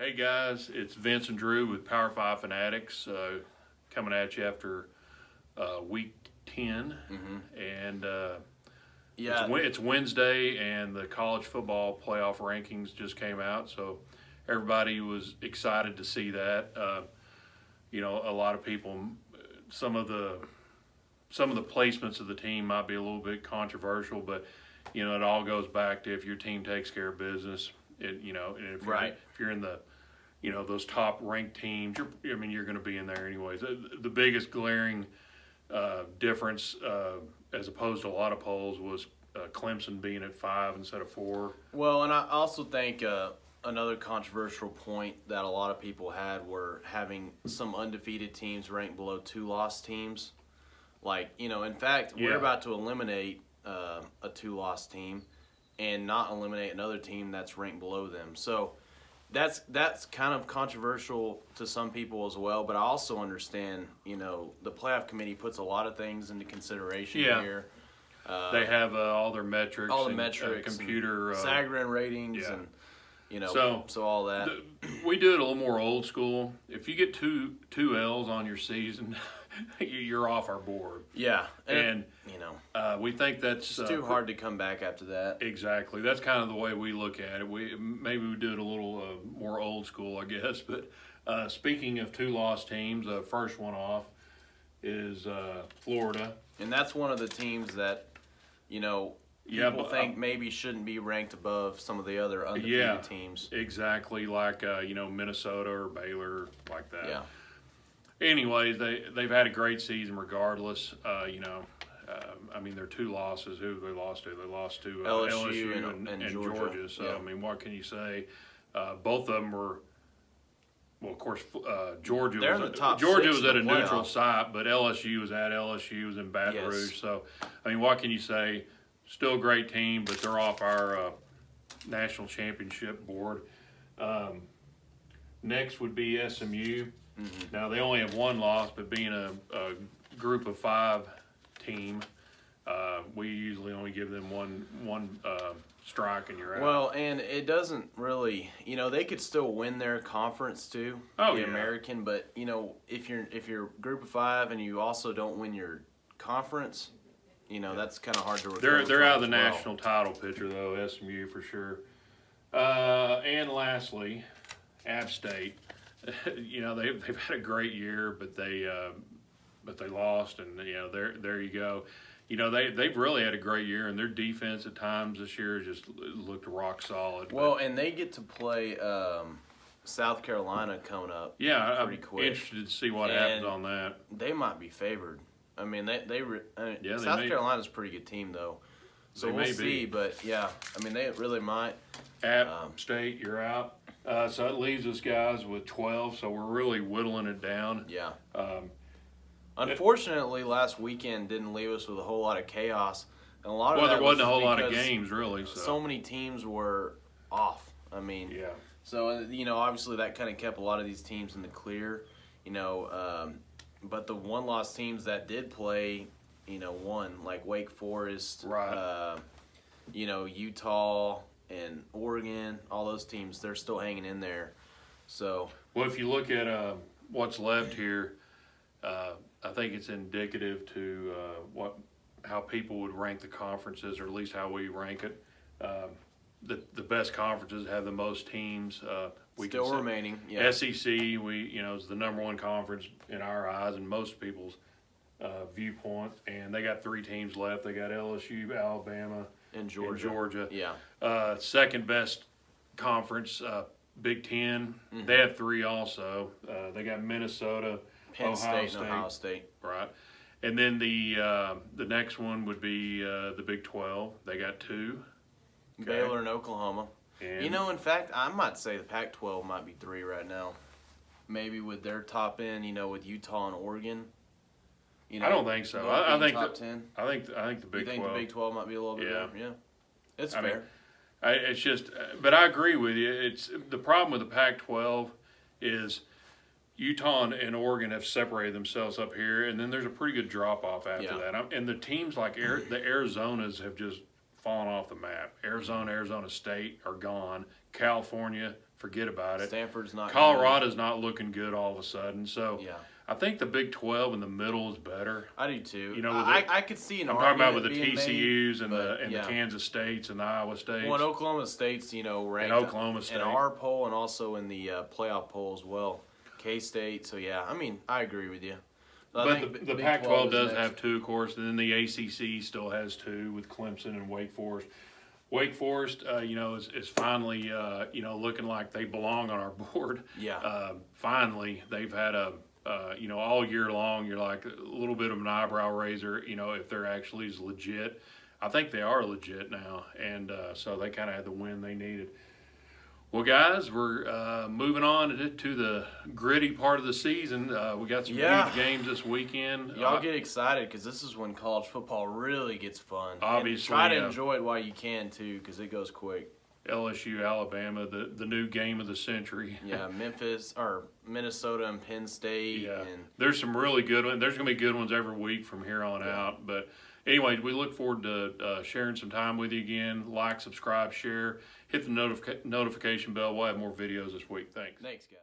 Hey guys, it's Vince and Drew with Power 5 Fanatics coming at you after week 10. And it's Wednesday, and the college football playoff rankings just came out, so everybody was excited to see that. A lot of people, some of the placements of the team might be a little bit controversial, but it all goes back to if your team takes care of business. And if you're in the those top ranked teams, you're going to be in there anyways. The biggest glaring difference as opposed to a lot of polls was Clemson being at 5 instead of 4. Well, and I also think another controversial point that a lot of people had were having some undefeated teams ranked below 2 loss teams. In fact, we're about to eliminate a 2-loss team and not eliminate another team that's ranked below them. So that's kind of controversial to some people as well, but I also understand, the playoff committee puts a lot of things into consideration here. They have all their metrics, computer Sagarin ratings, and so all that. We do it a little more old school. If you get two L's on your season, you're off our board. Yeah, and we think that's it's too hard to come back after that. Exactly, that's kind of the way we look at it. Maybe we do it a little more old school, I guess. But speaking of 2-loss teams, first one off is Florida, and that's one of the teams that people think maybe shouldn't be ranked above some of the other undefeated teams. Exactly, like Minnesota or Baylor, like that. Yeah. Anyways, they've had a great season regardless. Their 2 losses. Who they lost to? They lost to LSU and Georgia. So yeah. What can you say? Both of them were. Well, of course, Georgia They're in the top Georgia 6 was at a in the playoff. neutral site, but LSU was at LSU, was in Baton Rouge. So, what can you say? Still a great team, but they're off our national championship board. Next would be SMU. Now, they only have 1 loss, but being a group of 5 team, we usually only give them one strike and you're out. Well, and it doesn't really, they could still win their conference too, American, but if you're a group of 5 and you also don't win your conference, that's kind of hard to recover. They're out of the national title picture though, SMU for sure. And lastly, App State. They've had a great year, but they lost, and there you go. They've really had a great year, and their defense at times this year just looked rock solid. Well, and they get to play South Carolina coming up. Yeah, pretty I'm quick. interested to see what happens on that. They might be favored. South Carolina's a pretty good team though, so we'll see. But they really might. App State, you're out. So it leaves us guys with 12. So we're really whittling it down. Yeah. Unfortunately, last weekend didn't leave us with a whole lot of chaos. And a lot of there wasn't a whole lot of games, really. So many teams were off. So, obviously that kind of kept a lot of these teams in the clear. But the 1-loss teams that did play, won, like Wake Forest, Utah and Oregon, all those teams, they're still hanging in there. So, well, if you look at what's left here, I think it's indicative to how people would rank the conferences, or at least how we rank it. The best conferences have the most teams. Still remaining. Yeah. SEC, is the number 1 conference in our eyes and most people's viewpoint, and they got 3 teams left. They got LSU, Alabama, and Georgia. Yeah. Second best conference, Big Ten. They have 3 also. They got Minnesota, Penn State, and Ohio State. Right. And then the next one would be the Big 12. They got 2. Okay. Baylor and Oklahoma. And in fact, I might say the Pac-12 might be 3 right now. Maybe with their top end, with Utah and Oregon. I don't think so. I think top 10. I think the Big 12. You think the Big 12 might be a little bit better? Yeah. It's fair. It's just, but I agree with you. It's the problem with the Pac-12 is Utah and Oregon have separated themselves up here, and then there's a pretty good drop off after that. And the teams like the Arizonas have just fallen off the map. Arizona State are gone. California, forget about it. Stanford's not. Colorado's not looking good all of a sudden. So yeah. I think the Big 12 in the middle is better. I do too. You know, I could see an I'm talking about with the argument being TCUs made, and the Kansas States and the Iowa States. Well, Oklahoma State's, ranked Oklahoma State. in our poll and also in the playoff poll as well. K-State. So, yeah, I agree with you. But the Pac-12 does have two, of course, and then the ACC still has two with Clemson and Wake Forest. Wake Forest, is finally, looking like they belong on our board. Yeah. Finally, they've had all year long, you're like a little bit of an eyebrow raiser, if they're actually as legit. I think they are legit now, and so they kind of had the win they needed. Well, guys, we're moving on to the gritty part of the season. We got some huge games this weekend. Y'all get excited because this is when college football really gets fun. Obviously. And try to enjoy it while you can, too, because it goes quick. LSU, Alabama, the new game of the century. Yeah, Minnesota and Penn State. Yeah, and there's some really good ones. There's going to be good ones every week from here on out. But anyway, we look forward to sharing some time with you again. Like, subscribe, share, hit the notification bell. We'll have more videos this week. Thanks. Thanks, guys.